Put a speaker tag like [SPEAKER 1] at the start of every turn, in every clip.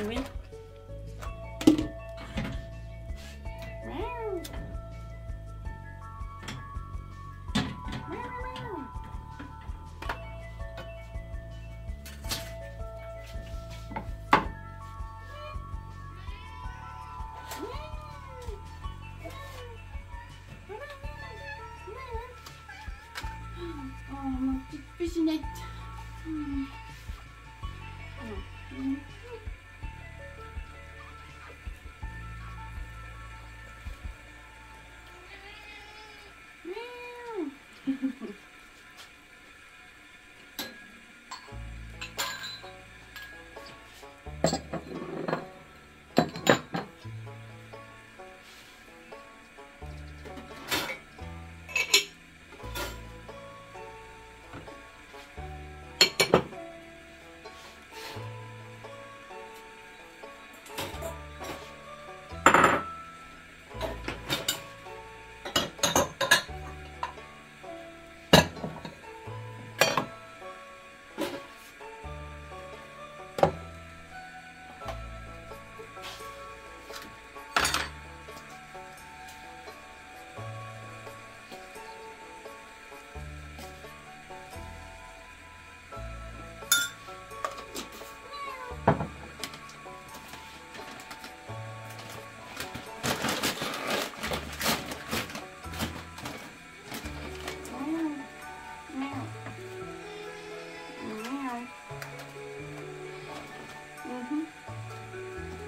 [SPEAKER 1] Oui. Oh, ma petite piscinette.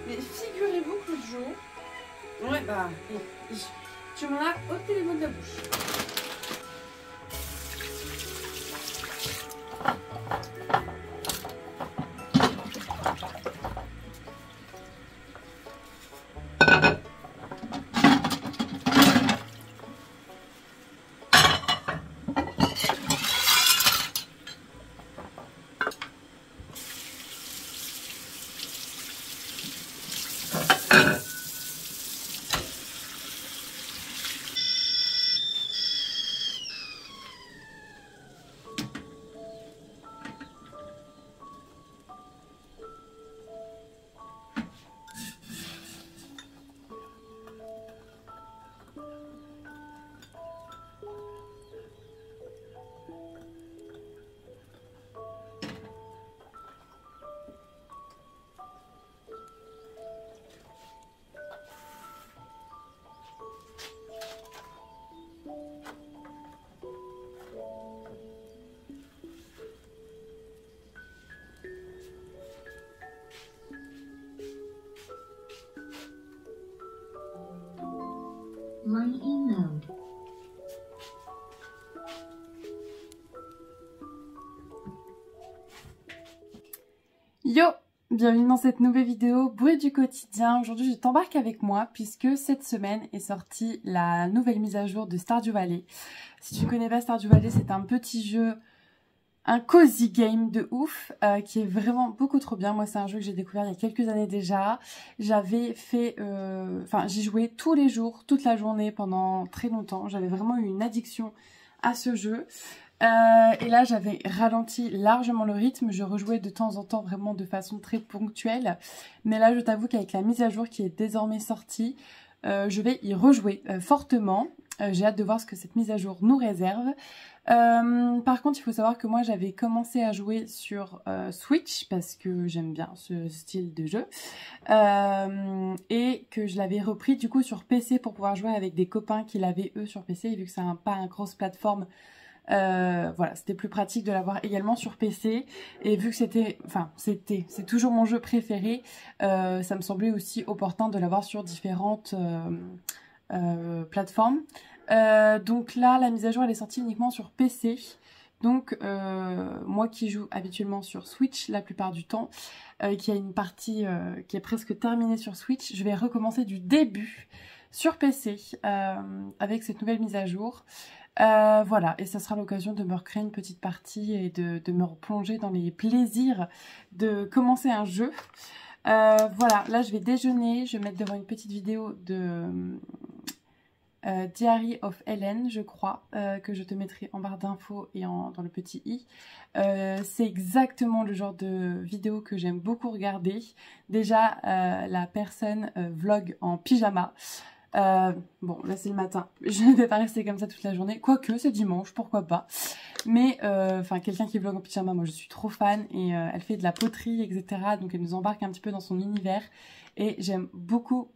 [SPEAKER 1] Mais figurez-vous que l'autre jour, ouais, bah, tu m'en as ôté les mots de la bouche.
[SPEAKER 2] Line in mode.
[SPEAKER 1] Yo, bienvenue dans cette nouvelle vidéo bruit du quotidien. Aujourd'hui je t'embarque avec moi puisque cette semaine est sortie la nouvelle mise à jour de Stardew Valley. Si tu ne connais pas Stardew Valley, c'est un petit jeu, un cozy game de ouf qui est vraiment beaucoup trop bien. Moi c'est un jeu que j'ai découvert il y a quelques années déjà. J'avais fait, j'y jouais tous les jours, toute la journée pendant très longtemps. J'avais vraiment eu une addiction à ce jeu. Et là j'avais ralenti largement le rythme, je rejouais de temps en temps vraiment de façon très ponctuelle, mais là je t'avoue qu'avec la mise à jour qui est désormais sortie, je vais y rejouer fortement. J'ai hâte de voir ce que cette mise à jour nous réserve. Par contre il faut savoir que moi j'avais commencé à jouer sur Switch parce que j'aime bien ce style de jeu, et que je l'avais repris du coup sur PC pour pouvoir jouer avec des copains qui l'avaient eux sur PC, et vu que c'est pas un grosse plateforme, voilà, c'était plus pratique de l'avoir également sur PC, et vu que c'est toujours mon jeu préféré, ça me semblait aussi opportun de l'avoir sur différentes plateformes. Donc là, la mise à jour elle est sortie uniquement sur PC. Donc moi qui joue habituellement sur Switch la plupart du temps, qui a une partie qui est presque terminée sur Switch, je vais recommencer du début sur PC avec cette nouvelle mise à jour. Voilà, et ça sera l'occasion de me recréer une petite partie et de me replonger dans les plaisirs de commencer un jeu. Voilà, là je vais déjeuner, je vais mettre devant une petite vidéo Diary of Ellen, je crois, que je te mettrai en barre d'infos et dans le petit i. C'est exactement le genre de vidéo que j'aime beaucoup regarder. Déjà, la personne vlog en pyjama. Bon, là c'est le matin, je ne vais pas rester comme ça toute la journée, quoique c'est dimanche, pourquoi pas. Mais enfin quelqu'un qui vlog en pyjama, moi je suis trop fan et elle fait de la poterie, etc. Donc elle nous embarque un petit peu dans son univers et j'aime beaucoup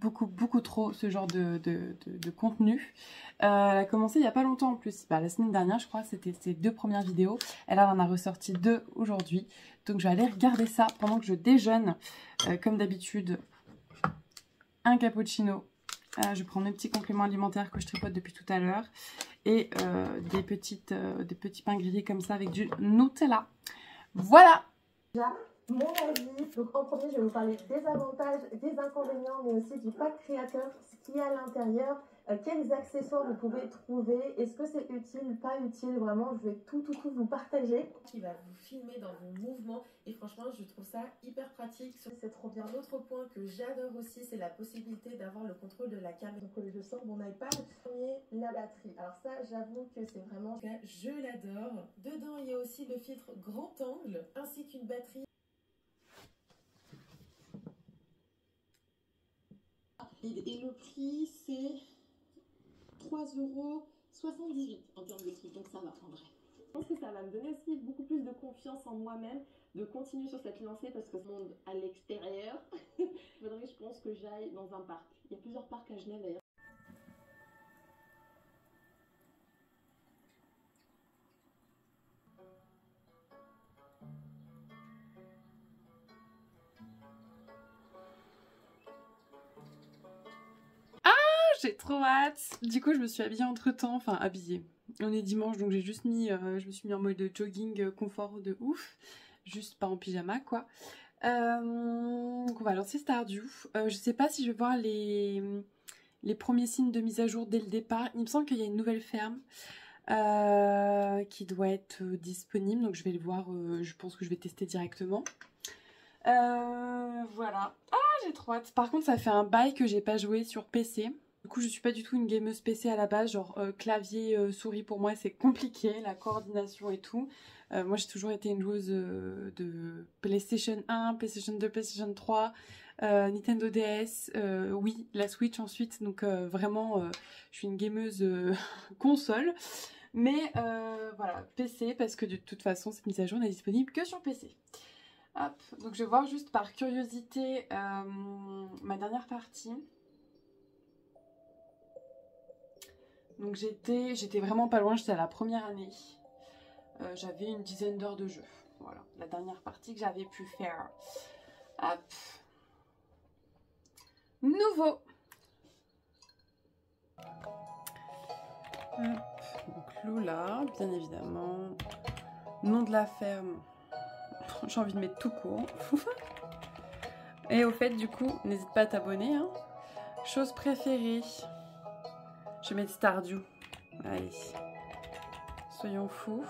[SPEAKER 1] trop ce genre de contenu. Elle a commencé il n'y a pas longtemps en plus, la semaine dernière je crois, c'était ses 2 premières vidéos. Elle en a ressorti 2 aujourd'hui, donc je vais aller regarder ça pendant que je déjeune. Comme d'habitude, un cappuccino. Je prends mes petits compléments alimentaires que je tripote depuis tout à l'heure et des petits pains grillés comme ça avec du Nutella. Voilà.
[SPEAKER 3] Déjà, mon avis, donc en premier je vais vous parler des avantages, des inconvénients, mais aussi du pack créateur, ce qu'il y a à l'intérieur, quels accessoires vous pouvez trouver, est-ce que c'est utile, pas utile, vraiment je vais tout vous partager.
[SPEAKER 4] Qui va vous filmer dans vos mouvements et franchement je trouve ça hyper pratique. C'est trop bien. L'autre point que j'adore aussi, c'est la possibilité d'avoir le contrôle de la caméra.
[SPEAKER 3] Donc je sors mon iPad, premier la batterie, alors ça j'avoue que c'est vraiment...
[SPEAKER 4] Je l'adore. Dedans il y a aussi le filtre grand angle ainsi qu'une batterie.
[SPEAKER 5] Et le prix, c'est 3,78 € en termes de prix, donc ça va en vrai.
[SPEAKER 6] Je pense que ça va me donner aussi beaucoup plus de confiance en moi-même, de continuer sur cette lancée parce que ce monde à l'extérieur, il faudrait, je pense, que j'aille dans un parc. Il y a plusieurs parcs à Genève d'ailleurs.
[SPEAKER 1] J'ai trop hâte. Du coup, je me suis habillée entre temps, enfin habillée. On est dimanche, donc j'ai juste mis, je me suis mis en mode jogging confort de ouf, juste pas en pyjama quoi. Donc on va lancer Stardew. Je sais pas si je vais voir les premiers signes de mise à jour dès le départ. Il me semble qu'il y a une nouvelle ferme qui doit être disponible, donc je vais le voir. Je pense que je vais tester directement. Voilà. Ah, j'ai trop hâte. Par contre, ça fait un bail que j'ai pas joué sur PC. Du coup, je suis pas du tout une gameuse PC à la base, genre clavier, souris pour moi c'est compliqué, la coordination et tout. Moi j'ai toujours été une joueuse de PlayStation 1, PlayStation 2, PlayStation 3, Nintendo DS, oui, la Switch ensuite, donc vraiment je suis une gameuse console. Mais voilà, PC parce que de toute façon cette mise à jour n'est disponible que sur PC. Hop, donc je vais voir juste par curiosité ma dernière partie. Donc j'étais vraiment pas loin, j'étais à la première année. J'avais une dizaine d'heures de jeu. Voilà, la dernière partie que j'avais pu faire. Hop. Nouveau. Hop. Donc Lula, bien évidemment. Nom de la ferme. J'ai envie de mettre tout court. Et au fait, du coup, n'hésite pas à t'abonner. Hein. Chose préférée. Je vais mettre Stardew. Allez. Soyons fous.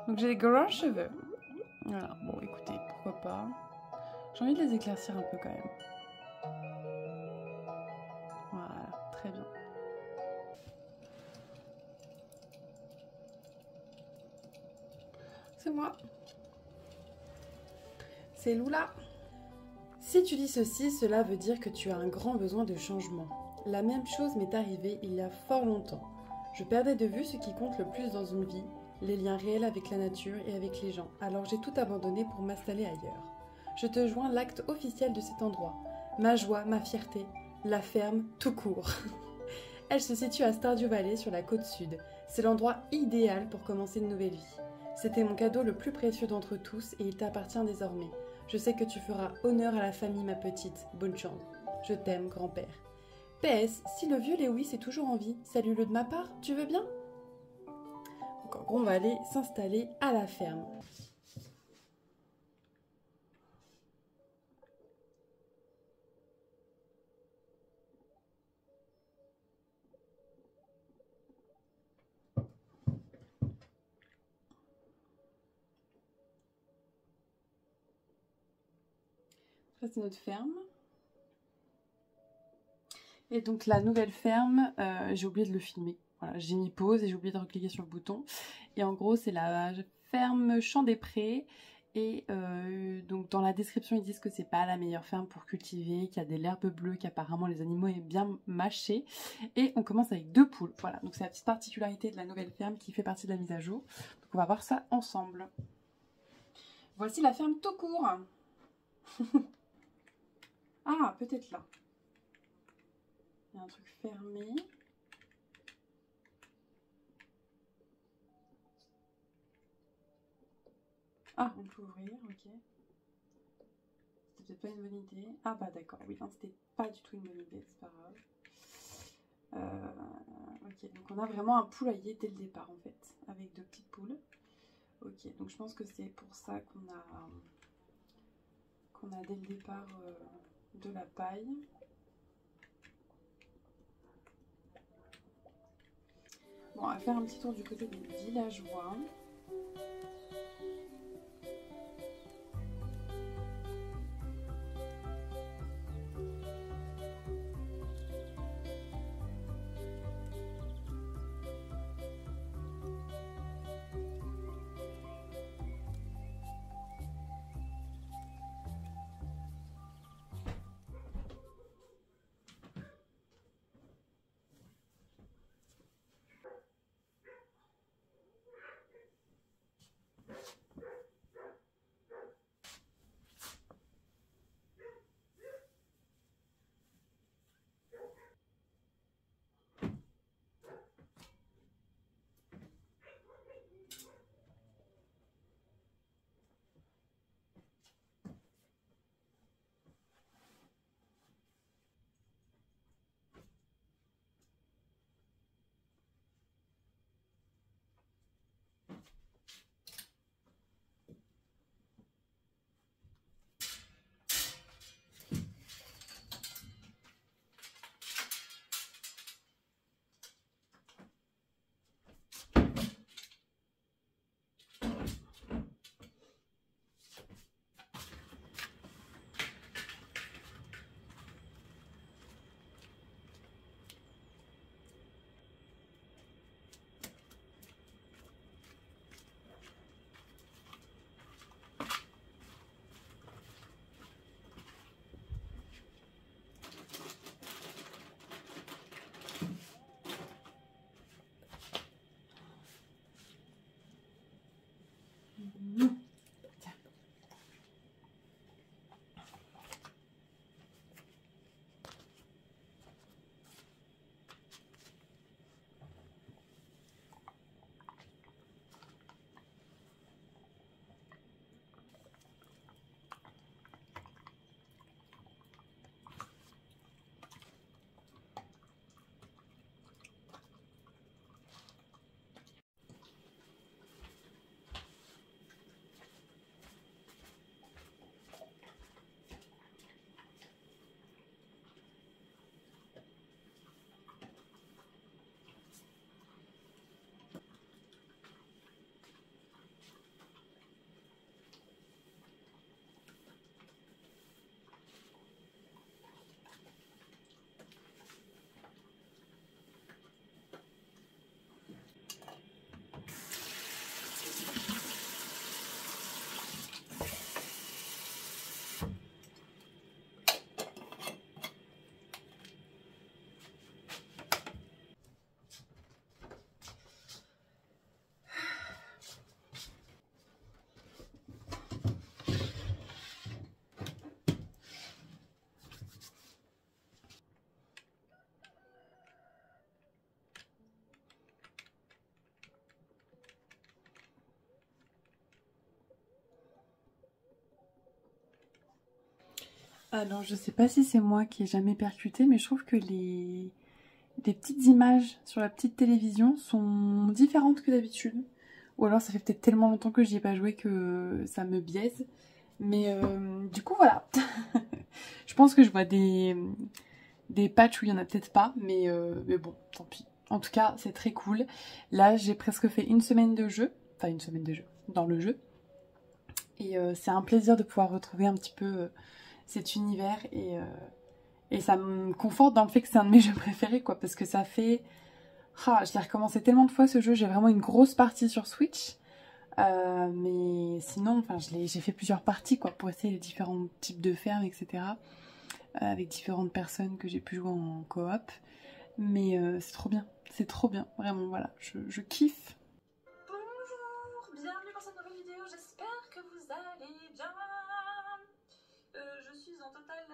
[SPEAKER 1] Donc j'ai des grands cheveux. Voilà, bon écoutez, pourquoi pas. J'ai envie de les éclaircir un peu quand même. Voilà, très bien. C'est moi. C'est Lula. Si tu dis ceci, cela veut dire que tu as un grand besoin de changement. La même chose m'est arrivée il y a fort longtemps. Je perdais de vue ce qui compte le plus dans une vie, les liens réels avec la nature et avec les gens, alors j'ai tout abandonné pour m'installer ailleurs. Je te joins l'acte officiel de cet endroit, ma joie, ma fierté, la ferme tout court. Elle se situe à Stardew Valley sur la côte sud. C'est l'endroit idéal pour commencer une nouvelle vie. C'était mon cadeau le plus précieux d'entre tous et il t'appartient désormais. Je sais que tu feras honneur à la famille, ma petite. Bonne chance. Je t'aime, grand-père. PS, si le vieux Lewis est toujours en vie, salue-le de ma part, tu veux bien ? Donc en gros, on va aller s'installer à la ferme. Ça c'est notre ferme. Et donc la nouvelle ferme, j'ai oublié de le filmer. Voilà, j'ai mis pause et j'ai oublié de recliquer sur le bouton. Et en gros c'est la ferme Champ des Prés. Et donc dans la description ils disent que c'est pas la meilleure ferme pour cultiver, qu'il y a de l'herbe bleue, qu'apparemment les animaux aiment bien mâcher. Et on commence avec 2 poules. Voilà, donc c'est la petite particularité de la nouvelle ferme qui fait partie de la mise à jour. Donc on va voir ça ensemble. Voici la ferme tout court. Ah, peut-être là. Il y a un truc fermé. Ah, on peut ouvrir, ok. C'était peut-être pas une bonne idée. Ah bah d'accord, oui, non, c'était pas du tout une bonne idée, c'est pas grave. Ok, donc on a vraiment un poulailler dès le départ en fait, avec 2 petites poules. Ok, donc je pense que c'est pour ça qu'on a dès le départ de la paille. Bon, on va faire un petit tour du côté des villageois. Alors, je sais pas si c'est moi qui ai jamais percuté, mais je trouve que les petites images sur la petite télévision sont différentes que d'habitude. Ou alors ça fait peut-être tellement longtemps que j'y ai pas joué que ça me biaise. Mais du coup, voilà. Je pense que je vois des patchs où il y en a peut-être pas, mais bon, tant pis. En tout cas, c'est très cool. Là, j'ai presque fait 1 semaine de jeu. Enfin, 1 semaine de jeu dans le jeu. Et c'est un plaisir de pouvoir retrouver un petit peu cet univers et ça me conforte dans le fait que c'est un de mes jeux préférés quoi, parce que ça fait... Ah, je l'ai recommencé tellement de fois ce jeu, j'ai vraiment une grosse partie sur Switch. Mais sinon, enfin, j'ai fait plusieurs parties quoi, pour essayer les différents types de fermes, etc. Avec différentes personnes que j'ai pu jouer en coop. Mais c'est trop bien, vraiment, voilà, je kiffe.
[SPEAKER 7] Bonjour, bienvenue dans cette nouvelle vidéo, j'espère que vous allez bien. Je suis en totale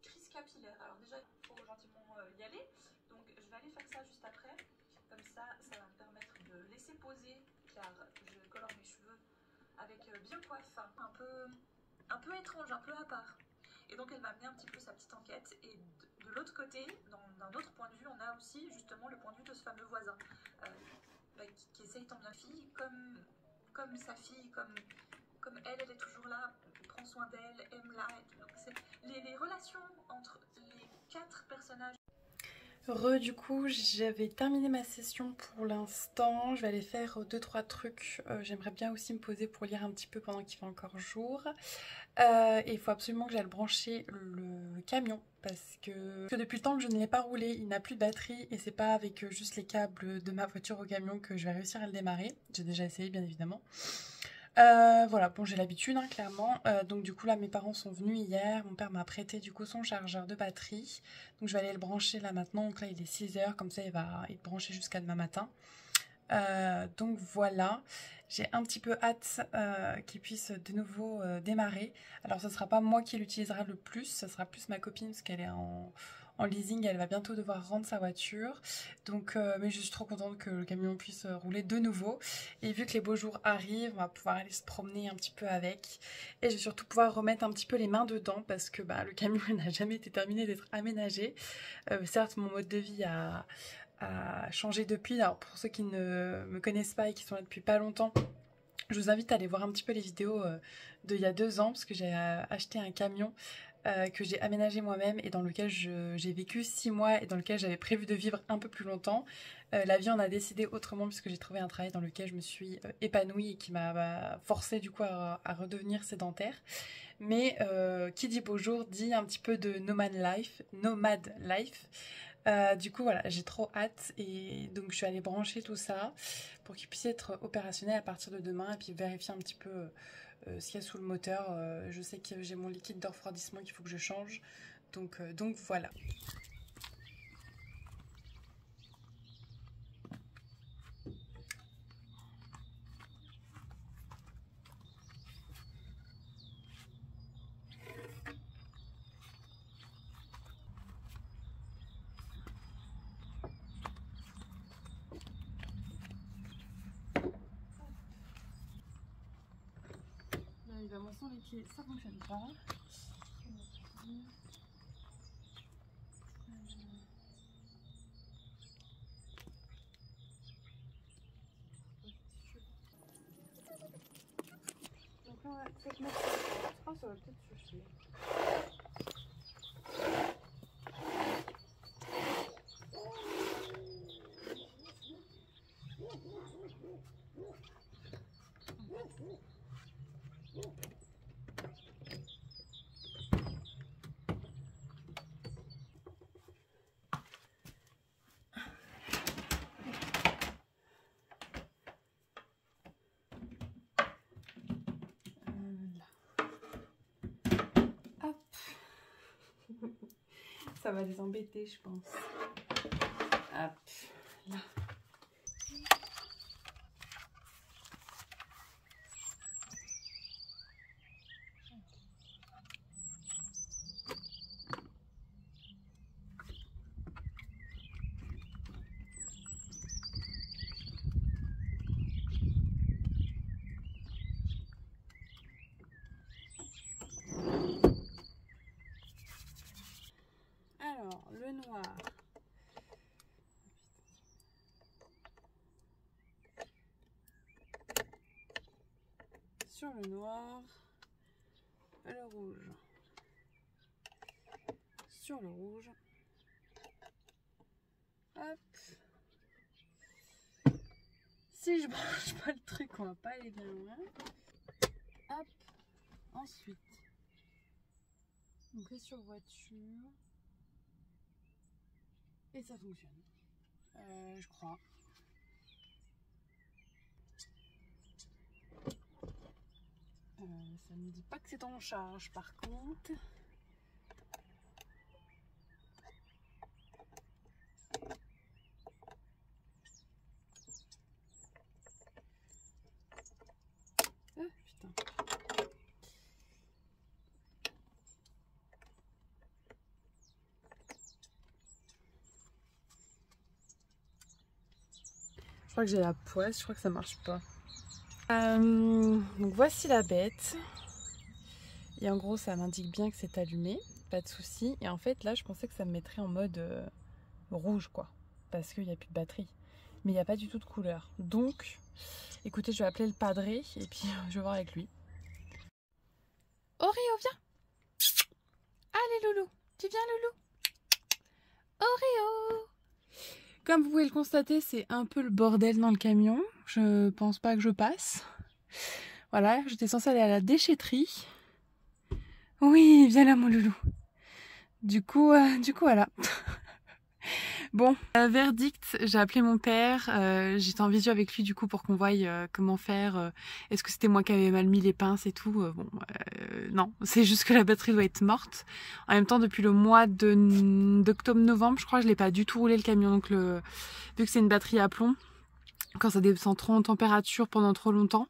[SPEAKER 7] crise capillaire, alors déjà il faut gentiment y aller, donc je vais aller faire ça juste après, comme ça va me permettre de laisser poser, car je colore mes cheveux avec Biocoiffe, un peu étrange, un peu à part. Et donc elle m'a amené un petit peu sa petite enquête, et de l'autre côté, d'un autre point de vue, on a aussi justement le point de vue de ce fameux voisin qui essaye tant bien fille, comme sa fille, comme elle est toujours là, prend soin d'elle, aime-la. Donc les relations entre les 4 personnages.
[SPEAKER 1] Du coup, j'avais terminé ma session pour l'instant. Je vais aller faire 2-3 trucs. J'aimerais bien aussi me poser pour lire un petit peu pendant qu'il fait encore jour. Et il faut absolument que j'aille brancher le camion parce que depuis le temps que je ne l'ai pas roulé, il n'a plus de batterie et c'est pas avec juste les câbles de ma voiture au camion que je vais réussir à le démarrer. J'ai déjà essayé bien évidemment. Voilà, bon j'ai l'habitude hein, clairement, donc du coup là mes parents sont venus hier, mon père m'a prêté du coup son chargeur de batterie, donc je vais aller le brancher là maintenant, donc là il est 6 h, comme ça il va être branché jusqu'à demain matin. Donc voilà, j'ai un petit peu hâte qu'il puisse de nouveau démarrer. Alors ce sera pas moi qui l'utilisera le plus, ce sera plus ma copine parce qu'elle est en leasing, elle va bientôt devoir rendre sa voiture. Donc mais je suis trop contente que le camion puisse rouler de nouveau. Et vu que les beaux jours arrivent, on va pouvoir aller se promener un petit peu avec. Et je vais surtout pouvoir remettre un petit peu les mains dedans parce que le camion n'a jamais été terminé d'être aménagé. Certes mon mode de vie a changé depuis. Alors pour ceux qui ne me connaissent pas et qui sont là depuis pas longtemps, je vous invite à aller voir un petit peu les vidéos d'il y a 2 ans parce que j'ai acheté un camion que j'ai aménagé moi-même et dans lequel j'ai vécu 6 mois et dans lequel j'avais prévu de vivre un peu plus longtemps. La vie en a décidé autrement puisque j'ai trouvé un travail dans lequel je me suis épanouie et qui m'a forcé du coup à redevenir sédentaire. Mais qui dit beau jour dit un petit peu de nomad life. Du coup voilà, j'ai trop hâte et donc je suis allée brancher tout ça pour qu'il puisse être opérationnel à partir de demain et puis vérifier un petit peu ce qu'il y a sous le moteur. Je sais que j'ai mon liquide de refroidissement qu'il faut que je change, donc voilà. Évidemment sans les pieds ça fonctionne pas. Donc là on va peut-être mettre... Oh ça va peut-être suffire. Hop. Ça va les embêter je pense. Hop, là. Alors, le noir. Sur le noir, le rouge. Sur le rouge. Hop. Si je branche pas le truc, on va pas aller bien loin. Hop. Ensuite. Donc là sur voiture. Et ça fonctionne. Je crois. Ça ne dit pas que c'est en charge par contre. Ah putain. Je crois que j'ai la poisse, je crois que ça marche pas. Donc voici la bête. Et en gros ça m'indique bien que c'est allumé, pas de souci. Et en fait là je pensais que ça me mettrait en mode rouge quoi, parce qu'il n'y a plus de batterie. Mais il n'y a pas du tout de couleur. Donc écoutez, je vais appeler le padré et puis je vais voir avec lui. Oreo, viens. Allez loulou, tu viens loulou. Oreo. Comme vous pouvez le constater, c'est un peu le bordel dans le camion. Je pense pas que je passe. Voilà, j'étais censée aller à la déchetterie. Oui, viens là mon loulou. Du coup voilà. Bon, verdict, j'ai appelé mon père, j'étais en visio avec lui du coup pour qu'on voie comment faire, est-ce que c'était moi qui avais mal mis les pinces et tout, non, c'est juste que la batterie doit être morte. En même temps, depuis le mois d'octobre-novembre, je crois, je l'ai pas du tout roulé le camion, donc vu que c'est une batterie à plomb, quand ça descend trop en température pendant trop longtemps,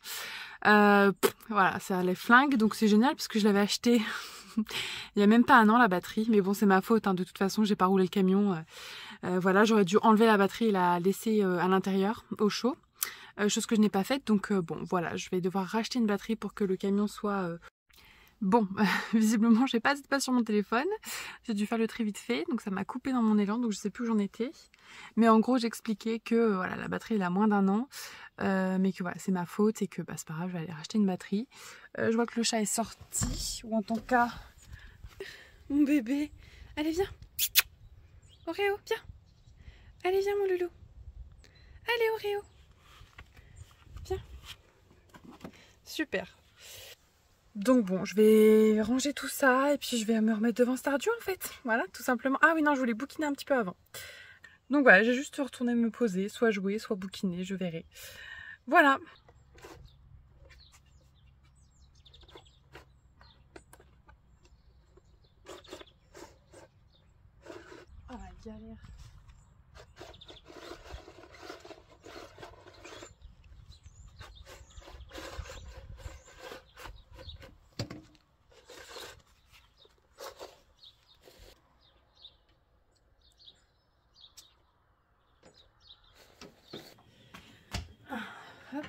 [SPEAKER 1] voilà, ça les flingue, donc c'est génial puisque je l'avais acheté il y a même pas un an la batterie, mais bon c'est ma faute, hein, de toute façon j'ai pas roulé le camion. Voilà, j'aurais dû enlever la batterie et la laisser à l'intérieur, au chaud, chose que je n'ai pas faite, donc bon voilà, je vais devoir racheter une batterie pour que le camion soit... Bon, visiblement j'ai pas de place sur mon téléphone, j'ai dû faire le tri vite fait, donc ça m'a coupé dans mon élan, donc je sais plus où j'en étais. Mais en gros j'expliquais que voilà, la batterie elle a moins d'un an, mais que voilà, c'est ma faute et que bah, c'est pas grave, je vais aller racheter une batterie. Je vois que le chat est sorti, ou en tout cas mon bébé. Allez viens, Oreo, viens. Allez viens mon loulou. Allez Oreo. Viens. Super. Donc bon, je vais ranger tout ça et puis je vais me remettre devant Stardew en fait. Voilà, tout simplement. Ah oui non, je voulais bouquiner un petit peu avant. Donc voilà, j'ai juste retourné me poser, soit jouer, soit bouquiner, je verrai. Voilà. Ah la galère. Hop.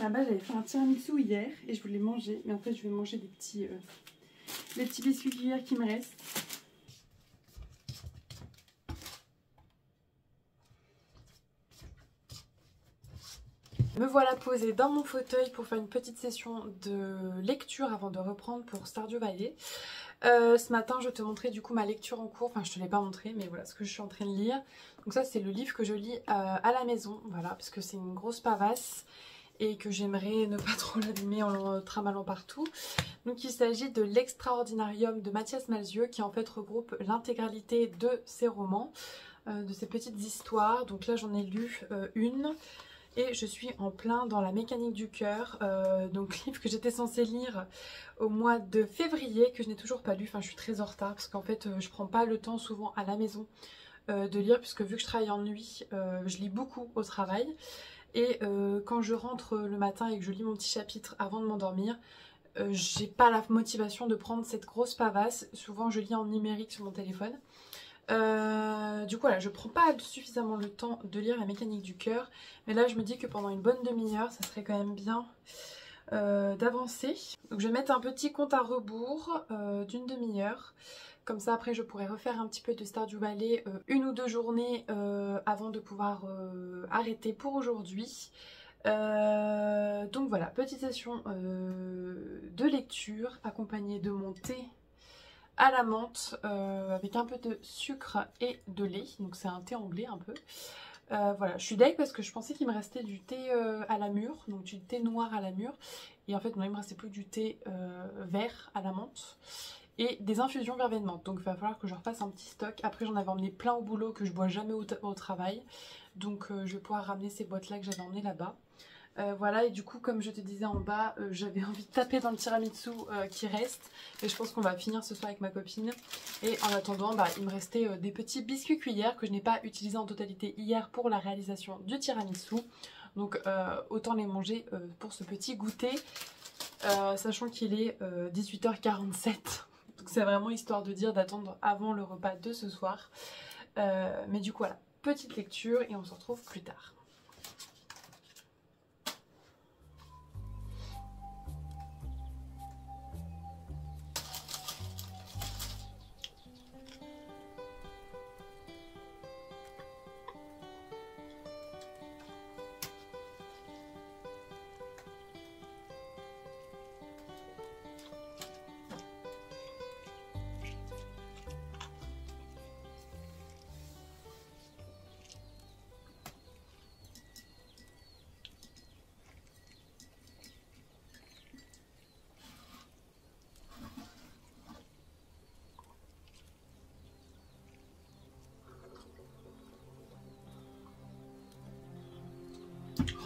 [SPEAKER 1] À la base j'avais fait un tiramisu hier et je voulais manger, mais en fait je vais manger des petits biscuits cuillères qui me restent. Me voilà posée dans mon fauteuil pour faire une petite session de lecture avant de reprendre pour Stardew Valley. Ce matin je te montrais du coup ma lecture en cours, enfin je te l'ai pas montré mais voilà ce que je suis en train de lire. Donc ça c'est le livre que je lis à la maison, voilà, parce que c'est une grosse pavasse et que j'aimerais ne pas trop l'abîmer en le tramalant partout. Donc il s'agit de l'Extraordinarium de Mathias Malzieu qui en fait regroupe l'intégralité de ses romans, de ses petites histoires. Donc là j'en ai lu une. Et je suis en plein dans La mécanique du cœur, donc livre que j'étais censée lire au mois de février, que je n'ai toujours pas lu. Enfin je suis très en retard parce qu'en fait je prends pas le temps souvent à la maison de lire, puisque vu que je travaille en nuit, je lis beaucoup au travail. Et quand je rentre le matin et que je lis mon petit chapitre avant de m'endormir, j'ai pas la motivation de prendre cette grosse pavasse. Souvent je lis en numérique sur mon téléphone. Du coup voilà, je prends pas suffisamment le temps de lire La mécanique du cœur, mais là je me dis que pendant une bonne demi-heure ça serait quand même bien d'avancer. Donc je vais mettre un petit compte à rebours d'une demi-heure, comme ça après je pourrais refaire un petit peu de Stardew Valley une ou deux journées avant de pouvoir arrêter pour aujourd'hui. Donc voilà, petite session de lecture accompagnée de mon thé à la menthe avec un peu de sucre et de lait, donc c'est un thé anglais un peu. Voilà, je suis deg parce que je pensais qu'il me restait du thé à la mûre, donc du thé noir à la mûre, et en fait non, il me restait plus du thé vert à la menthe et des infusions verveine menthe, donc il va falloir que je refasse un petit stock. Après j'en avais emmené plein au boulot que je bois jamais au travail, donc je vais pouvoir ramener ces boîtes là que j'avais emmenées là-bas. Voilà, et du coup comme je te disais en bas, j'avais envie de taper dans le tiramisu qui reste, et je pense qu'on va finir ce soir avec ma copine. Et en attendant il me restait des petits biscuits cuillères que je n'ai pas utilisés en totalité hier pour la réalisation du tiramisu, donc autant les manger pour ce petit goûter, sachant qu'il est 18h47, donc c'est vraiment histoire de dire d'attendre avant le repas de ce soir. Mais du coup voilà, petite lecture et on se retrouve plus tard.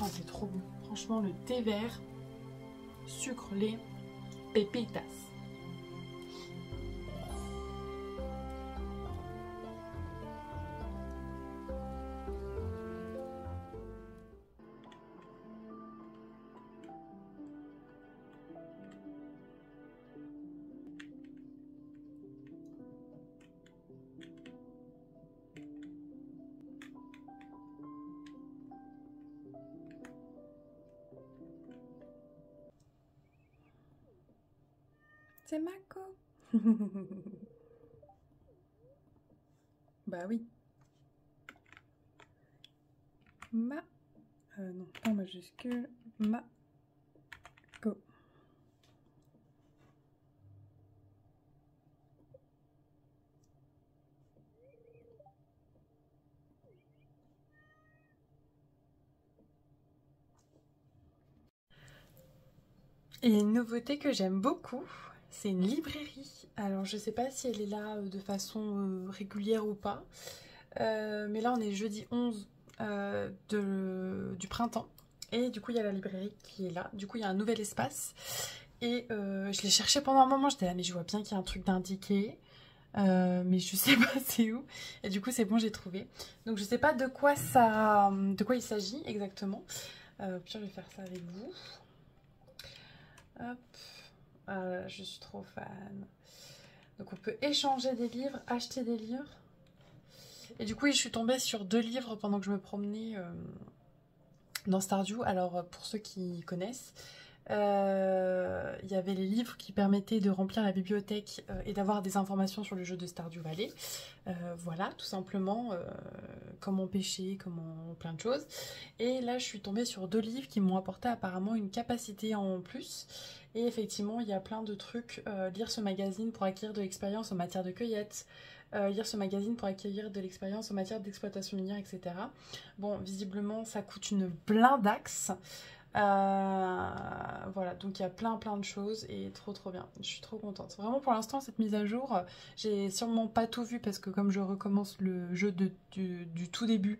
[SPEAKER 1] Oh, c'est trop bon. Franchement, le thé vert, sucre, lait, pépitas. C'est Mako. Bah oui. Non, pas en majuscule. Mako. Et une nouveauté que j'aime beaucoup, c'est une librairie. Alors je sais pas si elle est là de façon régulière ou pas, mais là on est jeudi 11 du printemps, et du coup il y a la librairie qui est là. Du coup il y a un nouvel espace, et je l'ai cherché pendant un moment, j'étais là mais je vois bien qu'il y a un truc d'indiqué, mais je sais pas c'est où, et du coup c'est bon, j'ai trouvé. Donc je sais pas de quoi il s'agit exactement, puis je vais faire ça avec vous. Hop. Je suis trop fan. Donc on peut échanger des livres, acheter des livres. Et du coup je suis tombée sur 2 livres pendant que je me promenais dans Stardew. Alors pour ceux qui connaissent, il y avait les livres qui permettaient de remplir la bibliothèque et d'avoir des informations sur le jeu de Stardew Valley. Voilà, tout simplement, comment pêcher, comment plein de choses. Et là, je suis tombée sur 2 livres qui m'ont apporté apparemment une capacité en plus. Et effectivement, il y a plein de trucs. Lire ce magazine pour acquérir de l'expérience en matière de cueillette. Lire ce magazine pour acquérir de l'expérience en matière d'exploitation minière, etc. Bon, visiblement, ça coûte une blindaxe. Voilà, donc il y a plein de choses et trop bien, je suis trop contente. Vraiment pour l'instant cette mise à jour, j'ai sûrement pas tout vu parce que comme je recommence le jeu du tout début,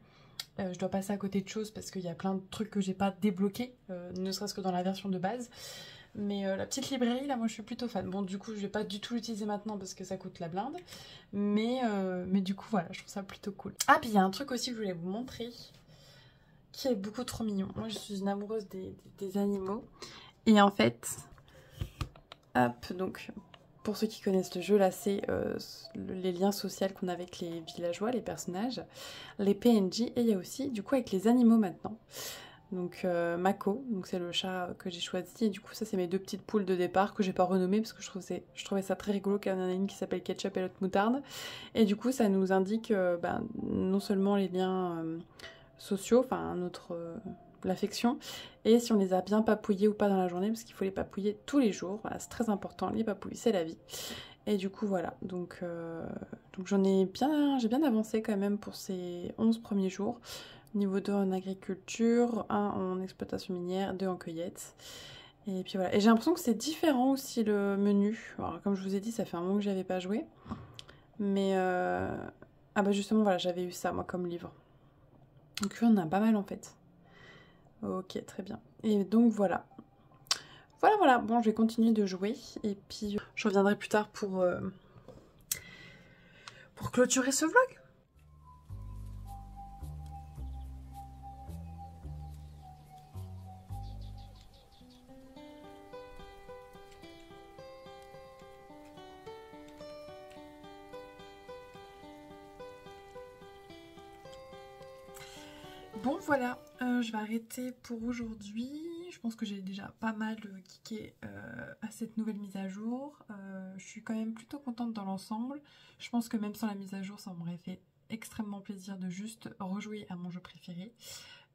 [SPEAKER 1] je dois passer à côté de choses parce qu'il y a plein de trucs que j'ai pas débloqués, ne serait-ce que dans la version de base. Mais la petite librairie là, moi je suis plutôt fan. Bon, du coup je vais pas du tout l'utiliser maintenant parce que ça coûte la blinde, mais du coup voilà, je trouve ça plutôt cool. Ah, puis il y a un truc aussi que je voulais vous montrer qui est beaucoup trop mignon. Moi je suis une amoureuse des animaux. Et en fait, hop, donc pour ceux qui connaissent le jeu, là c'est les liens sociaux qu'on a avec les villageois, les personnages, les PNJ, et il y a aussi du coup avec les animaux maintenant. Donc Mako, donc c'est le chat que j'ai choisi, et du coup ça c'est mes 2 petites poules de départ que j'ai pas renommées parce que je trouvais ça très rigolo qu'il y en a une qui s'appelle Ketchup et l'autre Moutarde. Et du coup ça nous indique non seulement les liens sociaux, enfin l'affection, et si on les a bien papouillés ou pas dans la journée, parce qu'il faut les papouiller tous les jours, voilà, c'est très important, les papouilles c'est la vie. Et du coup voilà, donc j'ai bien avancé quand même pour ces 11 premiers jours. Niveau 2 en agriculture, 1 en exploitation minière, 2 en cueillette. Et puis voilà, et j'ai l'impression que c'est différent aussi le menu. Alors comme je vous ai dit, ça fait un moment que j'avais pas joué, mais ah bah justement voilà, j'avais eu ça moi comme livre. Donc on a pas mal en fait. Ok, très bien. Et donc voilà. Voilà, bon je vais continuer de jouer et puis je reviendrai plus tard pour clôturer ce vlog. Bon voilà, je vais arrêter pour aujourd'hui. Je pense que j'ai déjà pas mal geeké à cette nouvelle mise à jour. Je suis quand même plutôt contente dans l'ensemble. Je pense que même sans la mise à jour, ça m'aurait fait extrêmement plaisir de juste rejouer à mon jeu préféré.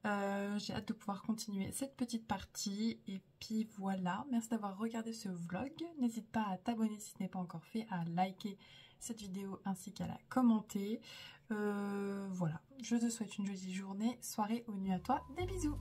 [SPEAKER 1] J'ai hâte de pouvoir continuer cette petite partie. Et puis voilà, merci d'avoir regardé ce vlog. N'hésite pas à t'abonner si ce n'est pas encore fait, à liker cette vidéo ainsi qu'à la commenter. Voilà, je te souhaite une jolie journée, soirée ou nuit à toi. Des bisous!